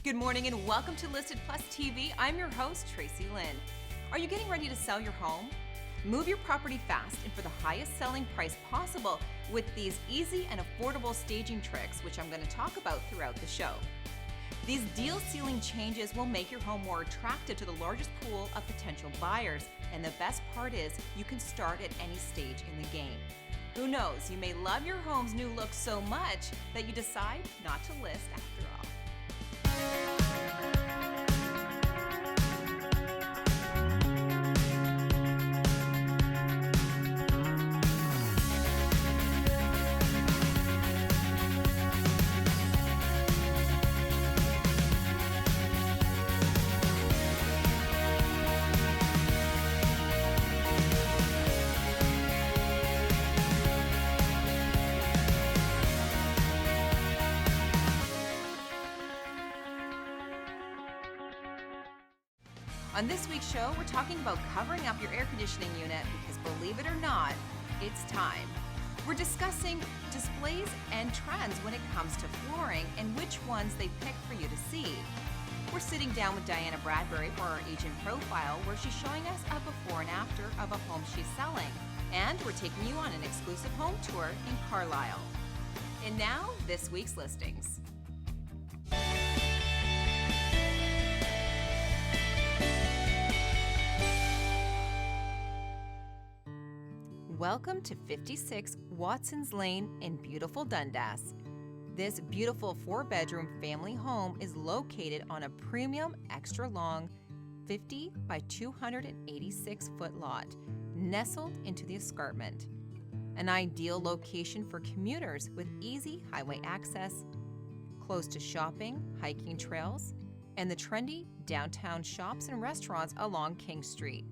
Good morning and welcome to Listed Plus TV. I'm your host, Tracy Lynn. Are you getting ready to sell your home? Move your property fast and for the highest selling price possible with these easy and affordable staging tricks, which I'm going to talk about throughout the show. These deal sealing changes will make your home more attractive to the largest pool of potential buyers. And the best part is you can start at any stage in the game. Who knows, you may love your home's new look so much that you decide not to list after all. On this week's show, we're talking about covering up your air conditioning unit because believe it or not, it's time. We're discussing displays and trends when it comes to flooring and which ones they pick for you to see. We're sitting down with Diana Bradbury for our agent profile where she's showing us a before and after of a home she's selling. And we're taking you on an exclusive home tour in Carlisle. And now, this week's listings. Welcome to 56 Watson's Lane in beautiful Dundas. This beautiful 4-bedroom family home is located on a premium extra long 50 by 286 foot lot, nestled into the escarpment. An ideal location for commuters with easy highway access, close to shopping, hiking trails, and the trendy downtown shops and restaurants along King Street.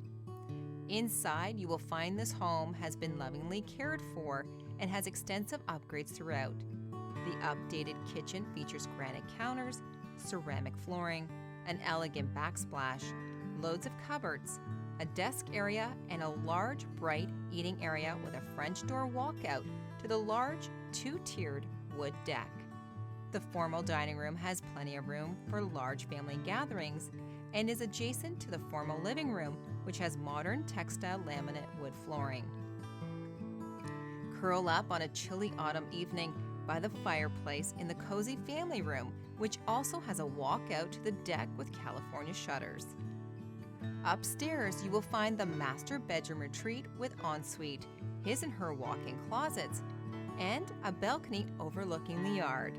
Inside, you will find this home has been lovingly cared for and has extensive upgrades throughout. The updated kitchen features granite counters, ceramic flooring, an elegant backsplash, loads of cupboards, a desk area, and a large, bright eating area with a French door walkout to the large, 2-tiered wood deck. The formal dining room has plenty of room for large family gatherings and is adjacent to the formal living room, which has modern textile laminate wood flooring. Curl up on a chilly autumn evening by the fireplace in the cozy family room, which also has a walkout to the deck with California shutters. Upstairs, you will find the master bedroom retreat with ensuite, his and her walk-in closets, and a balcony overlooking the yard.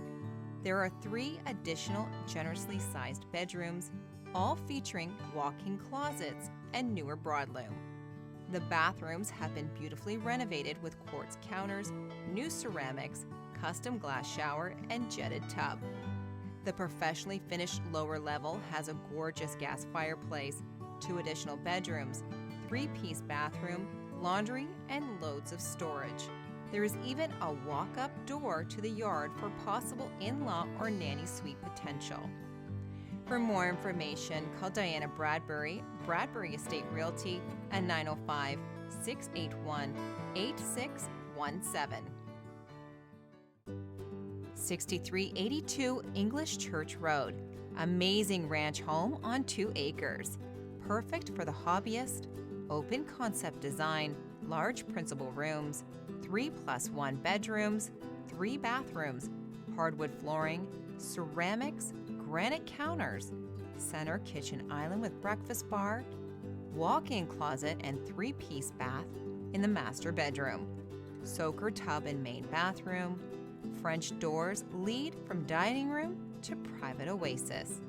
There are 3 additional generously sized bedrooms, all featuring walk-in closets and newer broadloom. The bathrooms have been beautifully renovated with quartz counters, new ceramics, custom glass shower, and jetted tub. The professionally finished lower level has a gorgeous gas fireplace, 2 additional bedrooms, 3-piece bathroom, laundry, and loads of storage. There is even a walk-up door to the yard for possible in-law or nanny suite potential. For more information, call Diana Bradbury, Bradbury Estate Realty at 905-681-8617. 6382 English Church Road. Amazing ranch home on 2 acres. Perfect for the hobbyist. Open concept design, large principal rooms, 3+1 bedrooms, 3 bathrooms, hardwood flooring, ceramics, granite counters, center kitchen island with breakfast bar, walk-in closet and 3-piece bath in the master bedroom, soaker tub and main bathroom, French doors lead from dining room to private oasis,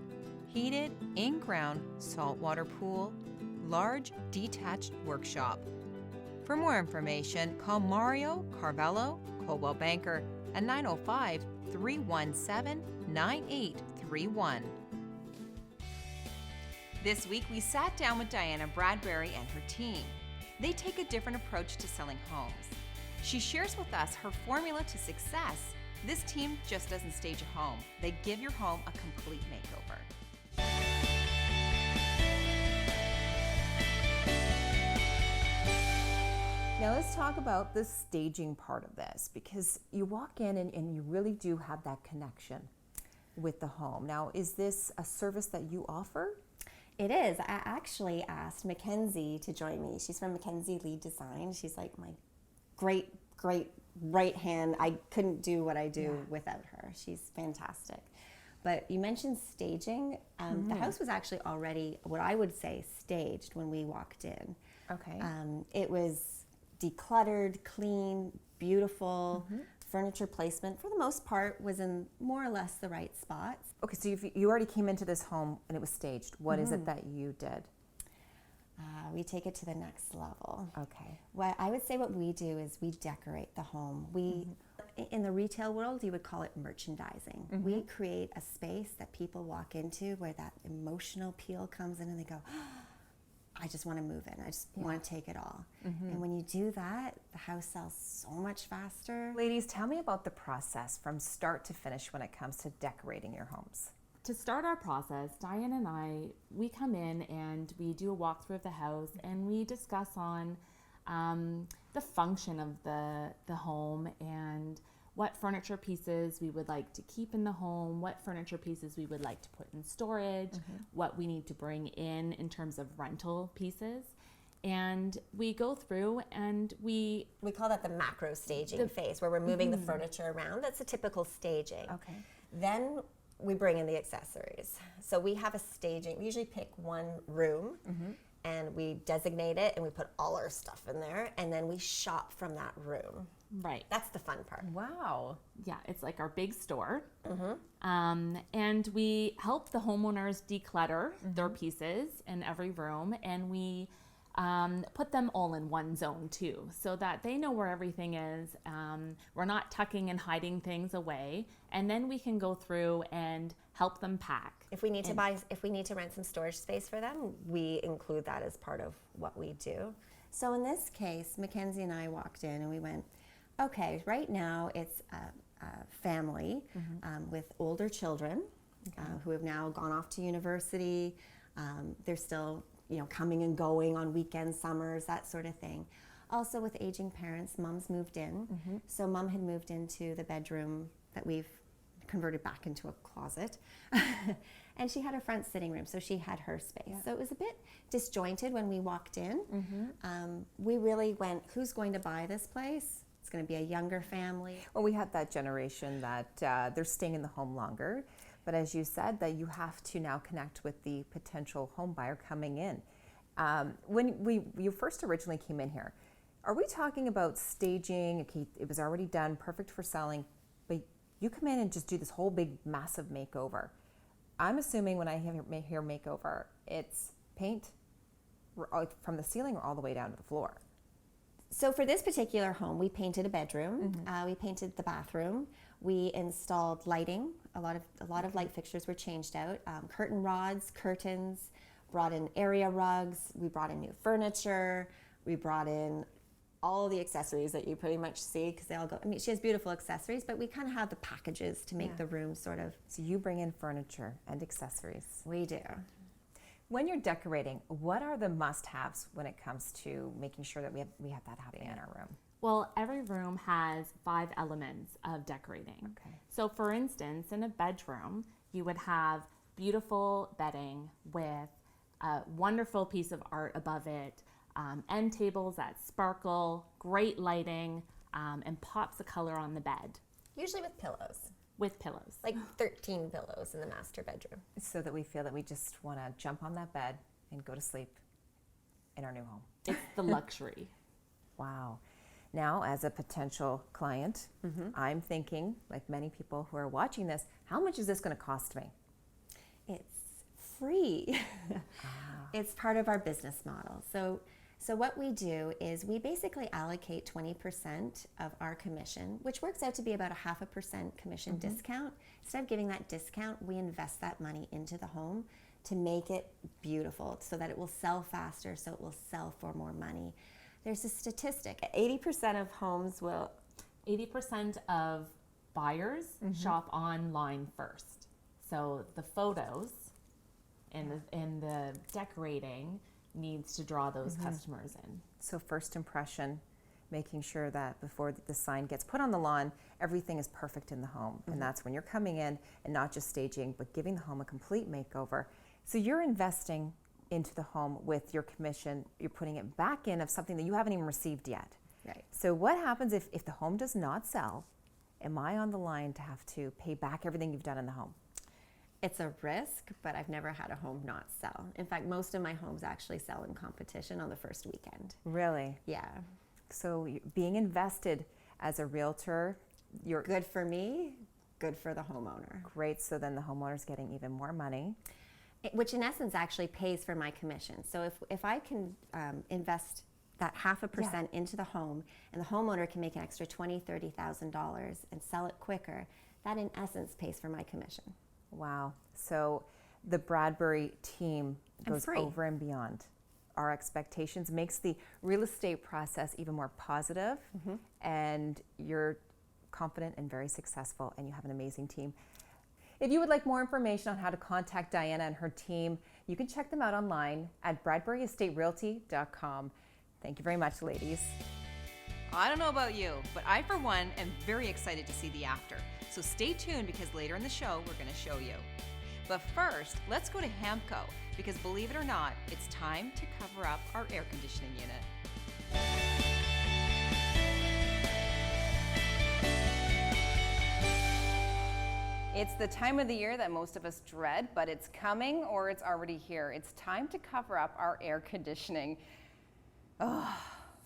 heated in-ground saltwater pool, large detached workshop. For more information, call Mario Carvello, Coldwell Banker at 905-317-9831. This week, we sat down with Diana Bradbury and her team. They take a different approach to selling homes. She shares with us her formula to success. This team just doesn't stage a home. They give your home a complete makeover. Now let's talk about the staging part of this, because you walk in and you really do have that connection. with the home. Now, is this a service that you offer? It is. I actually asked Mackenzie to join me. She's from Mackenzie Lead Design. She's like my great right hand. I couldn't do what I do without her. She's fantastic. But you mentioned staging. The house was actually already, what I would say, staged when we walked in. Okay. It was decluttered, clean, beautiful. Furniture placement, for the most part, was in more or less the right spots. Okay, so you already came into this home and it was staged. What is it that you did? We take it to the next level. Okay. What I would say what we do is we decorate the home. We, in the retail world, you would call it merchandising. We create a space that people walk into where that emotional appeal comes in and they go, I just want to move in. I just want to take it all. And when you do that, the house sells so much faster. Ladies, tell me about the process from start to finish when it comes to decorating your homes. To start our process, Diane and I, we come in and we do a walkthrough of the house and we discuss on the function of the home and what furniture pieces we would like to keep in the home, what furniture pieces we would like to put in storage, what we need to bring in terms of rental pieces. And we go through and we call that the macro staging phase, where we're moving the furniture around. That's a typical staging. Okay. Then we bring in the accessories. So we have a staging, we usually pick one room and we designate it and we put all our stuff in there and then we shop from that room. Right. That's the fun part. Wow. Yeah, it's like our big store. And we help the homeowners declutter their pieces in every room, and we put them all in one zone too, so that they know where everything is. We're not tucking and hiding things away, and then we can go through and help them pack. If we need to rent some storage space for them, we include that as part of what we do. So in this case, Mackenzie and I walked in and we went, okay, right now it's a family with older children who have now gone off to university. They're still, coming and going on weekends, summers, that sort of thing. Also with aging parents, mom's moved in. So mom had moved into the bedroom that we've converted back into a closet. And she had a front sitting room, so she had her space. Yeah. So it was a bit disjointed when we walked in. We really went, who's going to buy this place? It's going to be a younger family. Well, we have that generation that they're staying in the home longer. But as you said, that you have to now connect with the potential home buyer coming in. When you first originally came in here, are we talking about staging? Okay, it was already done, perfect for selling, but you come in and just do this whole big, massive makeover. I'm assuming when I hear makeover, it's paint from the ceiling or all the way down to the floor. So for this particular home, we painted a bedroom. We painted the bathroom. We installed lighting. A lot of light fixtures were changed out. Curtain rods, curtains. Brought in area rugs. We brought in new furniture. We brought in all the accessories that you pretty much see, because they all go. I mean, she has beautiful accessories, but we kind of have the packages to make the room sort of. So you bring in furniture and accessories. We do. When you're decorating, what are the must-haves when it comes to making sure that we have that happening in our room? Well, every room has 5 elements of decorating. Okay. So for instance, in a bedroom, you would have beautiful bedding with a wonderful piece of art above it, end tables that sparkle, great lighting, and pops of color on the bed. Usually with pillows. With pillows. Like 13 pillows in the master bedroom. So that we feel that we just want to jump on that bed and go to sleep in our new home. It's the luxury. Wow. Now, as a potential client, I'm thinking, like many people who are watching this, how much is this going to cost me? It's free. It's part of our business model. So what we do is we basically allocate 20% of our commission, which works out to be about a 0.5% commission discount. Instead of giving that discount, we invest that money into the home to make it beautiful so that it will sell faster, so it will sell for more money. There's a statistic, 80% of homes will... 80% of buyers shop online first. So the photos and the decorating needs to draw those customers in. So first impression, making sure that before the sign gets put on the lawn, everything is perfect in the home. And that's when you're coming in and not just staging, but giving the home a complete makeover. So you're investing into the home with your commission. You're putting it back in of something that you haven't even received yet. Right. So what happens if the home does not sell? Am I on the line to have to pay back everything you've done in the home? It's a risk, but I've never had a home not sell. In fact, most of my homes actually sell in competition on the first weekend. Really? Yeah. So being invested as a realtor, you're Good for me, good for the homeowner. great. So then the homeowner's getting even more money. Which in essence actually pays for my commission. So if I can invest that 0.5% into the home, and the homeowner can make an extra $20,000, $30,000 and sell it quicker, that in essence pays for my commission. Wow. So the Bradbury team And goes free. over and beyond our expectations, makes the real estate process even more positive, and you're confident and very successful, and you have an amazing team. If you would like more information on how to contact Diana and her team, you can check them out online at bradburyestaterealty.com. Thank you very much, ladies. I don't know about you, but I, for one, am very excited to see the after. So stay tuned because later in the show, we're going to show you. But first, let's go to Hamco because believe it or not, it's time to cover up our air conditioning unit. It's the time of the year that most of us dread, but it's coming or it's already here. It's time to cover up our air conditioning. Oh,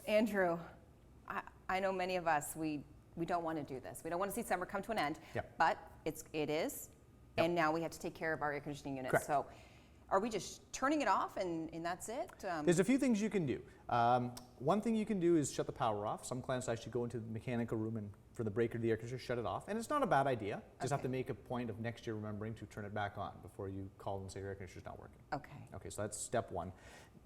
Andrew, I know many of us, we don't want to do this. We don't want to see summer come to an end, but it is, and now we have to take care of our air conditioning unit. Correct. So are we just turning it off and that's it? There's a few things you can do. One thing you can do is shut the power off. Some clients actually go into the mechanical room and for the breaker of the air conditioner, shut it off. And it's not a bad idea. Just have to make a point of next year remembering to turn it back on before you call and say your air conditioner's not working. Okay. Okay, so that's step one.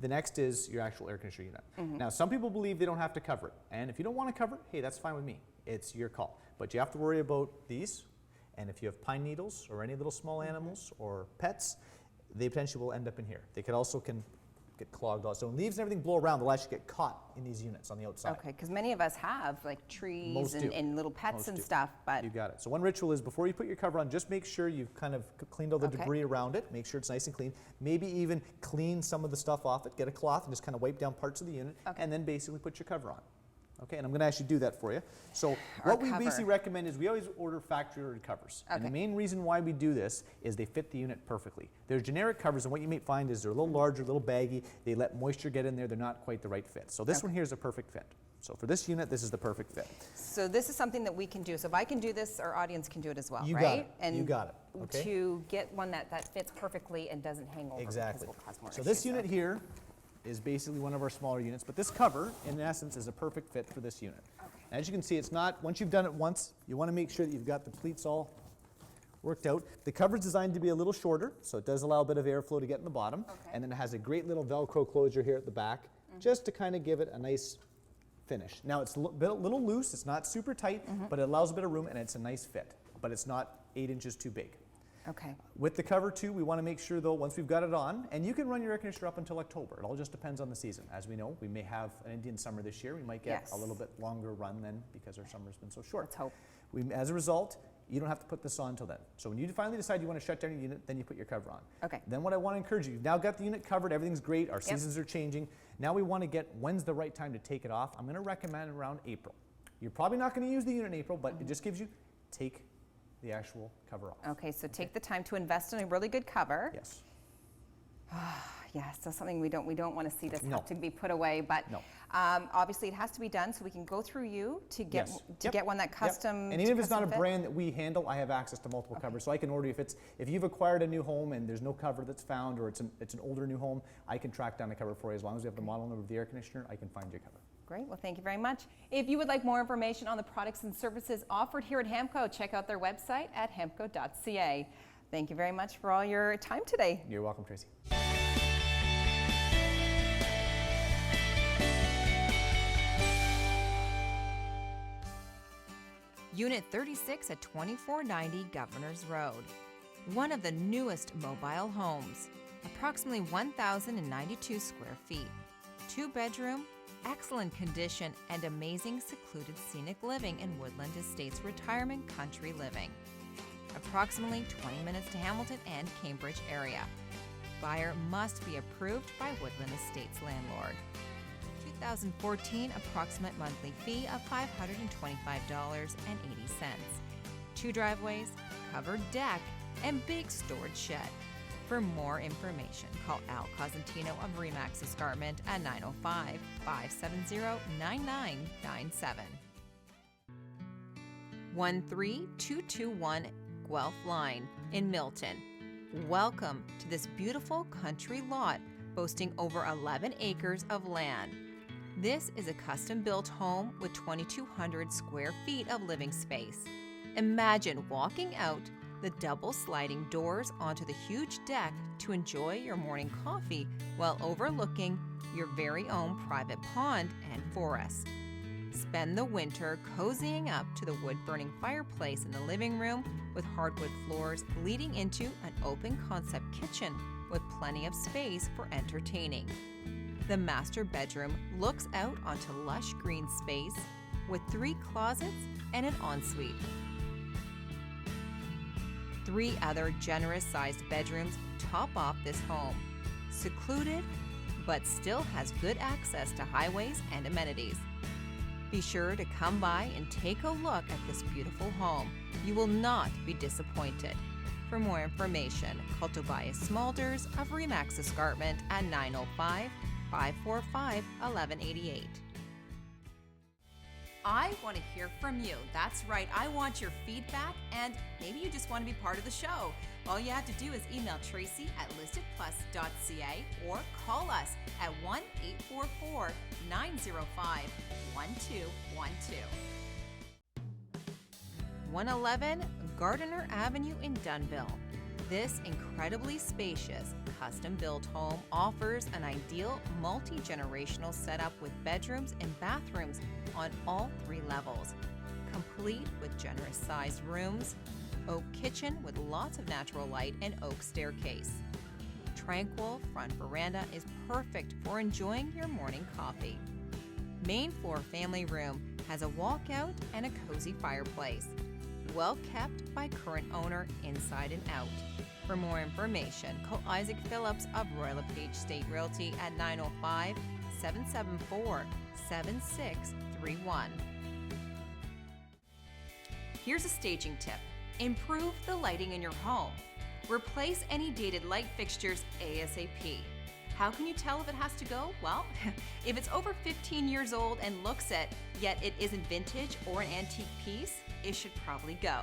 The next is your actual air conditioner unit. Now, some people believe they don't have to cover it. And if you don't want to cover it, hey, that's fine with me. It's your call. But you have to worry about these. And if you have pine needles or any little small animals or pets, they potentially will end up in here. They could also get clogged out. So when leaves and everything blow around, they'll actually get caught in these units on the outside. Okay, because many of us have like trees Most do. and little pets Most and do. stuff, but You got it. So one ritual is before you put your cover on, just make sure you've kind of cleaned all the Okay. debris around it. Make sure it's nice and clean. Maybe even clean some of the stuff off it. Get a cloth and just kind of wipe down parts of the unit, Okay. and then basically put your cover on. Okay, and I'm going to actually do that for you. So Our what we cover. basically recommend is we always order factory ordered covers. And the Okay. main reason why we do this is they fit the unit perfectly. There's generic covers, and what you may find is they're a little larger, a little baggy. They let moisture get in there. They're not quite the right fit. So this one here is a perfect fit. So for this unit, this is the perfect fit. so this is something that we can do. So if I can do this, our audience can do it as well, You right? got it. And You got it. Okay. to get one that fits perfectly and doesn't hang over. Exactly. Because we'll cause more So this issues. unit here is basically one of our smaller units, but this cover, in essence, is a perfect fit for this unit. As you can see, it's not, once you've done it once, you want to make sure that you've got the pleats all worked out. The cover's designed to be a little shorter, so it does allow a bit of airflow to get in the bottom. Okay. And then it has a great little Velcro closure here at the back, just to kind of give it a nice finish. Now, it's a little loose, it's not super tight, but it allows a bit of room, and it's a nice fit. But it's not 8 inches too big. Okay. With the cover too, we want to make sure though, once we've got it on, and you can run your air conditioner up until October. It all just depends on the season. As we know, we may have an Indian summer this year. We might get Yes. a little bit longer run then because our summer's been so short. Let's hope. As a result, you don't have to put this on until then. So when you finally decide you want to shut down your unit, then you put your cover on. Okay. Then what I want to encourage you, you've now got the unit covered, everything's great, our seasons are changing. Now we want to get, when's the right time to take it off? I'm going to recommend around April. You're probably not going to use the unit in April, but it just gives you, take the actual cover off. Okay, so take the time to invest in a really good cover. Yes. Yeah, so something we don't want to see this No. have to be put away, but No. obviously it has to be done, so we can go through you to get Yes. to Yep. get one that Yep. custom. And even if it's not a custom fit. brand that we handle, I have access to multiple covers, so I can order you. If you've acquired a new home and there's no cover that's found, or it's an older new home, I can track down a cover for you. As long as we have the model number of the air conditioner, I can find your cover. Great, well, thank you very much. If you would like more information on the products and services offered here at Hamco, check out their website at hamco.ca. Thank you very much for all your time today. You're welcome, Tracy. Unit 36 at 2490 Governors Road. One of the newest mobile homes, approximately 1,092 square feet. 2-bedroom, excellent condition and amazing secluded scenic living in Woodland Estates Retirement Country Living. Approximately 20 minutes to Hamilton and Cambridge area. Buyer must be approved by Woodland Estates landlord. 2014 approximate monthly fee of $525.80. 2 driveways, covered deck, and big storage shed. For more information, call Al Cosentino of Remax Escarpment at 905-570-9997. 13221 Guelph Line in Milton. Welcome to this beautiful country lot boasting over 11 acres of land. This is a custom-built home with 2,200 square feet of living space. Imagine walking out the double sliding doors onto the huge deck to enjoy your morning coffee while overlooking your very own private pond and forest. Spend the winter cozying up to the wood-burning fireplace in the living room with hardwood floors leading into an open-concept kitchen with plenty of space for entertaining. The master bedroom looks out onto lush green space with 3 closets and an ensuite. 3 other generous-sized bedrooms top off this home. Secluded, but still has good access to highways and amenities. Be sure to come by and take a look at this beautiful home. You will not be disappointed. For more information, call Tobias Smulders of Remax Escarpment at 905-545-1188. I want to hear from you. That's right, I want your feedback, and maybe you just want to be part of the show. All you have to do is email Tracy at listedplus.ca or call us at 1-844-905-1212. 111 Gardiner Avenue in Dunville. This incredibly spacious, custom-built home offers an ideal multi-generational setup with bedrooms and bathrooms on all 3 levels, complete with generous-sized rooms, oak kitchen with lots of natural light, and oak staircase. Tranquil front veranda is perfect for enjoying your morning coffee. Main floor family room has a walkout and a cozy fireplace. Well kept by current owner inside and out. For more information, call Isaac Phillips of Royal LePage State Realty at 905-774-7631. Here's a staging tip. Improve the lighting in your home. Replace any dated light fixtures ASAP. How can you tell if it has to go? Well, if it's over 15 years old and looks it, yet it isn't vintage or an antique piece, it should probably go.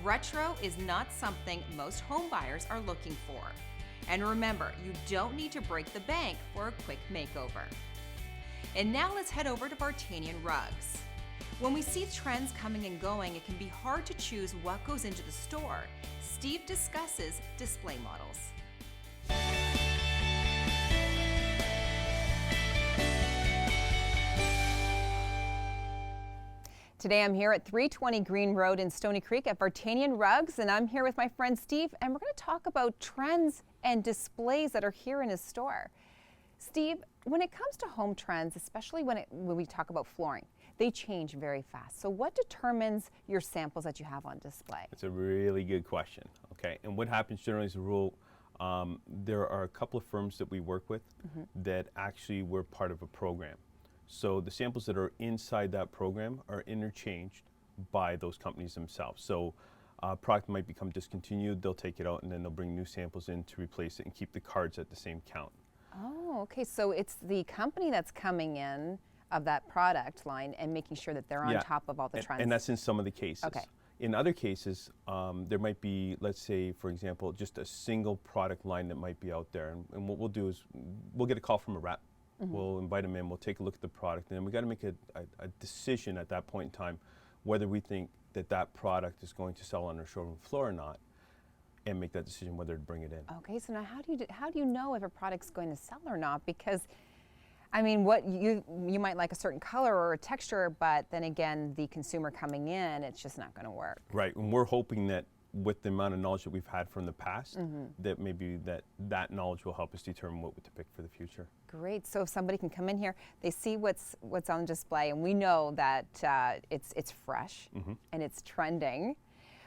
Retro is not something most home buyers are looking for. And remember, you don't need to break the bank for a quick makeover. And now let's head over to Vartanian Rugs. When we see trends coming and going, it can be hard to choose what goes into the store. Steve discusses display models. Today I'm here at 320 Green Road in Stony Creek at Vartanian Rugs, and I'm here with my friend Steve, and we're going to talk about trends and displays that are here in his store. Steve, when it comes to home trends, especially when we talk about flooring, they change very fast. So what determines your samples that you have on display? It's a really good question, okay? And what happens generally as a rule, there are a couple of firms that we work with that actually were part of a program. So the samples that are inside that program are interchanged by those companies themselves. So a product might become discontinued, they'll take it out and then they'll bring new samples in to replace it and keep the cards at the same count. Oh, okay, so it's the company that's coming in of that product line and making sure that they're on top of all the trends. And that's in some of the cases. Okay. In other cases, there might be, let's say, for example, just a single product line that might be out there. And what we'll do is we'll get a call from a rep. We'll invite them in, we'll take a look at the product, and then we got to make a decision at that point in time whether we think that that product is going to sell on our showroom floor or not, and make that decision whether to bring it in. Okay, so now how do you know if a product's going to sell or not? Because I mean, what you might like a certain color or a texture, but then again, the consumer coming in, it's just not going to work. Right, and we're hoping that with the amount of knowledge that we've had from the past, that maybe that knowledge will help us determine what to pick for the future. Great. So if somebody can come in here, they see what's on display, and we know that it's fresh and it's trending.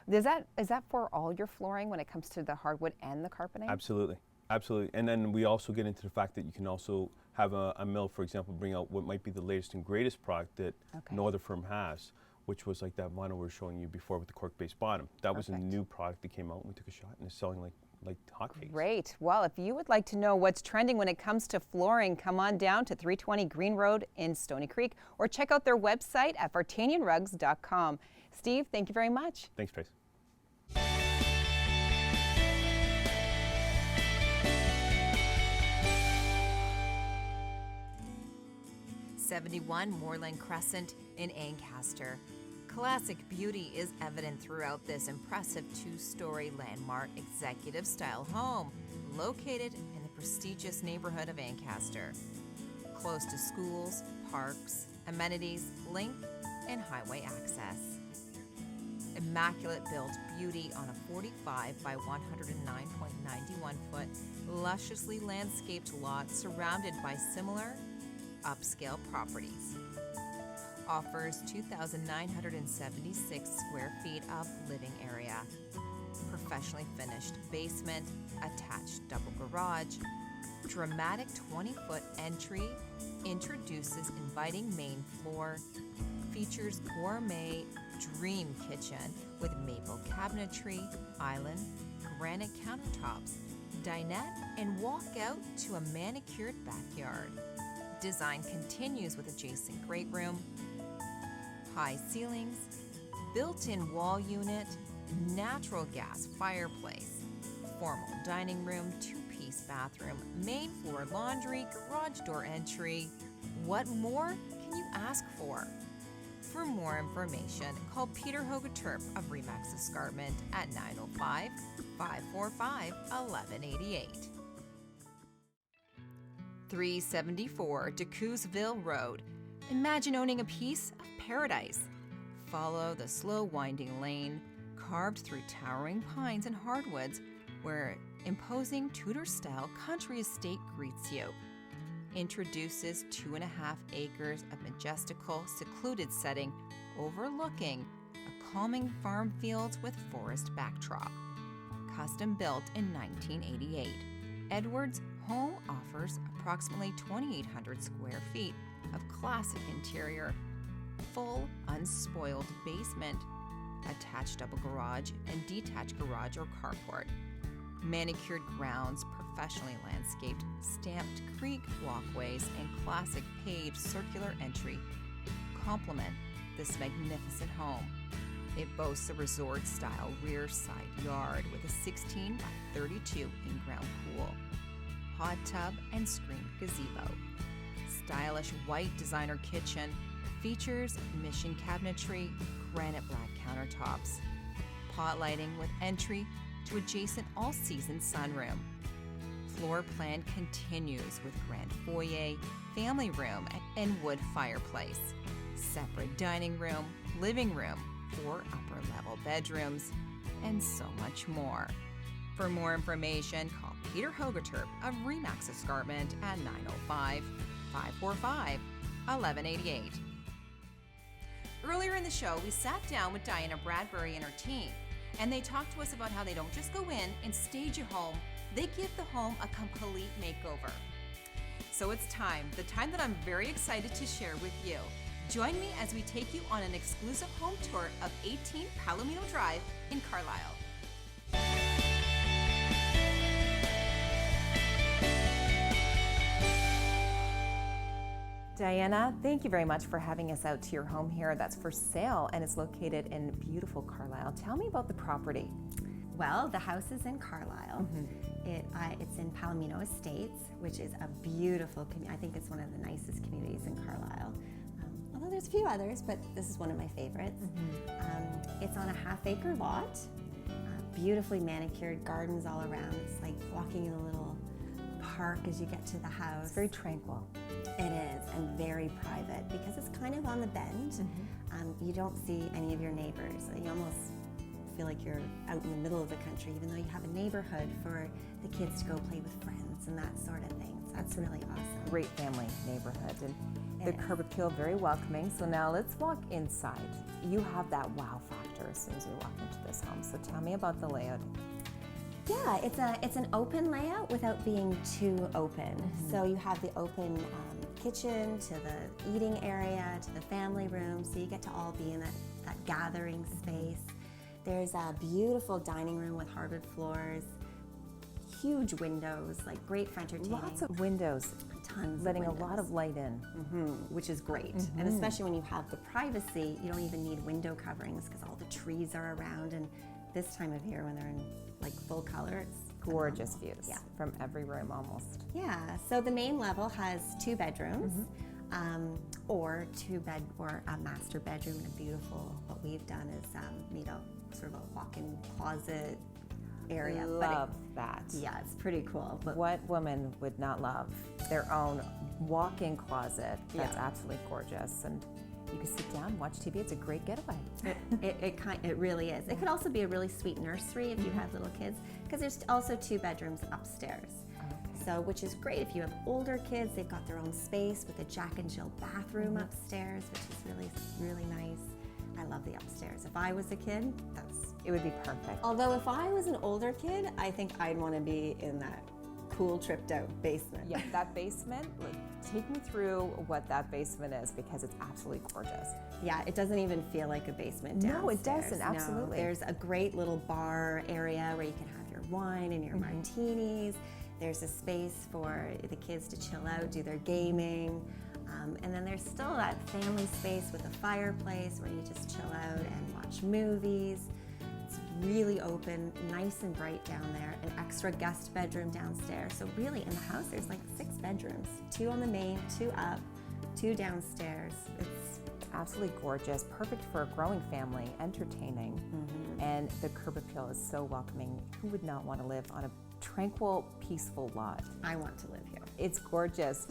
Is that for all your flooring when it comes to the hardwood and the carpeting? Absolutely. Absolutely. And then we also get into the fact that you can also have a mill, for example, bring out what might be the latest and greatest product that no other firm has, which was like that vinyl we were showing you before with the cork-based bottom. That was a new product that came out, and we took a shot, and it's selling like hotcakes. Great. Well, if you would like to know what's trending when it comes to flooring, come on down to 320 Green Road in Stony Creek, or check out their website at vartanianrugs.com. Steve, thank you very much. Thanks, Trace. 71 Moorland Crescent in Ancaster. Classic beauty is evident throughout this impressive two-story landmark executive-style home located in the prestigious neighborhood of Ancaster. Close to schools, parks, amenities, link, and highway access. Immaculate built beauty on a 45 by 109.91 foot, lusciously landscaped lot surrounded by similar upscale properties. Offers 2,976 square feet of living area. Professionally finished basement, attached double garage, dramatic 20-foot entry, introduces inviting main floor, features gourmet dream kitchen with maple cabinetry, island, granite countertops, dinette, and walk out to a manicured backyard. Design continues with adjacent great room, high ceilings, built-in wall unit, natural gas fireplace, formal dining room, two-piece bathroom, main floor laundry, garage door entry. What more can you ask for? For more information, call Peter Hogaterp of Remax Escarpment at 905-545-1188. 374 Decouseville Road. Imagine owning a piece of paradise. Follow the slow winding lane, carved through towering pines and hardwoods, where imposing Tudor-style country estate greets you. Introduces 2.5 acres of majestical, secluded setting overlooking a calming farm fields with forest backdrop. Custom built in 1988, Edwards Home offers approximately 2,800 square feet of classic interior, full unspoiled basement, attached double garage and detached garage or carport, manicured grounds, professionally landscaped, stamped creek walkways, and classic paved circular entry complement this magnificent home. It boasts a resort-style rear side yard with a 16 by 32 in-ground pool, hot tub, and screened gazebo. Stylish white designer kitchen features mission cabinetry, granite black countertops, pot lighting with entry to adjacent all-season sunroom. Floor plan continues with grand foyer, family room, and wood fireplace, separate dining room, living room, 4 upper-level bedrooms, and so much more. For more information, call Peter Hogaterp of Remax Escarpment at 905-545-1188. Earlier in the show, we sat down with Diana Bradbury and her team, and they talked to us about how they don't just go in and stage a home, they give the home a complete makeover. So it's time, the time that I'm very excited to share with you. Join me as we take you on an exclusive home tour of 18 Palomino Drive in Carlisle. Diana, thank you very much for having us out to your home here that's for sale and it's located in beautiful Carlisle. Tell me about the property. Well, the house is in Carlisle. It's in Palomino Estates, which is a beautiful community. I think it's one of the nicest communities in Carlisle. Although there's a few others, but this is one of my favorites. It's on a half-acre lot, beautifully manicured gardens all around. It's like walking in a little park as you get to the house. It's very tranquil. It is, and very private because it's kind of on the bend. You don't see any of your neighbors. You almost feel like you're out in the middle of the country, even though you have a neighborhood for the kids to go play with friends and that sort of thing. So that's really awesome. Great family neighborhood, and the It is. curb appeal very welcoming. So now let's walk inside. You have that wow factor as soon as we walk into this home. So tell me about the layout. Yeah, it's an open layout without being too open. So you have the open kitchen to the eating area to the family room, so you get to all be in that gathering space. There's a beautiful dining room with hardwood floors, huge windows, like great for entertaining. Lots of windows, tons letting of a lot windows. of light in. Which is great. And especially when you have the privacy, you don't even need window coverings because all the trees are around, and this time of year when they're in like full color, it's Gorgeous phenomenal. views Yeah. from every room almost. Yeah, so the main level has 2 bedrooms, or a master bedroom, and a beautiful, what we've done is made a sort of a walk-in closet area. Love that. Yeah, it's pretty cool. But What woman would not love their own walk-in closet? That's Yeah. absolutely gorgeous. And you can sit down, watch TV. It's a great getaway. it really is. It could also be a really sweet nursery if you have little kids, because there's also 2 bedrooms upstairs. So, which is great if you have older kids. They've got their own space with a Jack and Jill bathroom upstairs, which is really, really nice. I love the upstairs. If I was a kid, It would be perfect. although if I was an older kid, I think I'd want to be in that cool, tripped out basement. Yeah, that basement, take me through what that basement is, because it's absolutely gorgeous. Yeah, it doesn't even feel like a basement downstairs. No, it doesn't, No, absolutely. there's a great little bar area where you can have your wine and your martinis. There's a space for the kids to chill out, do their gaming. And then there's still that family space with a fireplace where you just chill out and watch movies. It's really open, nice and bright down there. An extra guest bedroom downstairs. So really in the house there's like 6 bedrooms. 2 on the main, 2 up, 2 downstairs. It's Absolutely gorgeous, perfect for a growing family, entertaining, and the curb appeal is so welcoming. Who would not want to live on a tranquil, peaceful lot? I want to live here. It's gorgeous.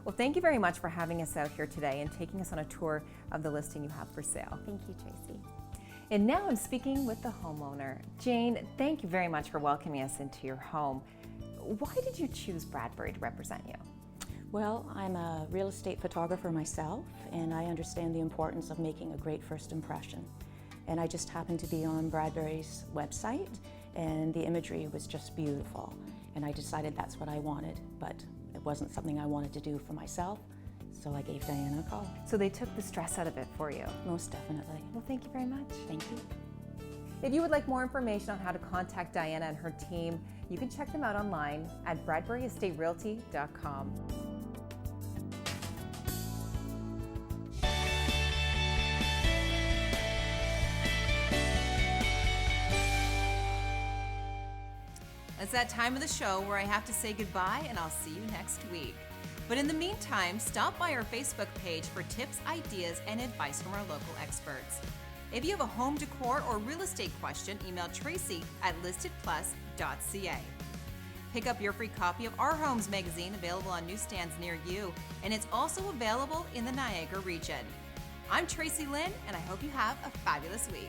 Well, thank you very much for having us out here today and taking us on a tour of the listing you have for sale. Thank you, Tracy. And now I'm speaking with the homeowner. Jane, thank you very much for welcoming us into your home. Why did you choose Bradbury to represent you? Well, I'm a real estate photographer myself, and I understand the importance of making a great first impression. And I just happened to be on Bradbury's website, and the imagery was just beautiful. And I decided that's what I wanted, but it wasn't something I wanted to do for myself, so I gave Diana a call. So they took the stress out of it for you. Most definitely. Well, thank you very much. Thank you. If you would like more information on how to contact Diana and her team, you can check them out online at bradburyestaterealty.com. It's that time of the show where I have to say goodbye, and I'll see you next week. But in the meantime, stop by our Facebook page for tips, ideas, and advice from our local experts. If you have a home decor or real estate question, email Tracy at listedplus.ca. Pick up your free copy of Our Homes magazine, available on newsstands near you, and it's also available in the Niagara region. I'm Tracy Lynn, and I hope you have a fabulous week.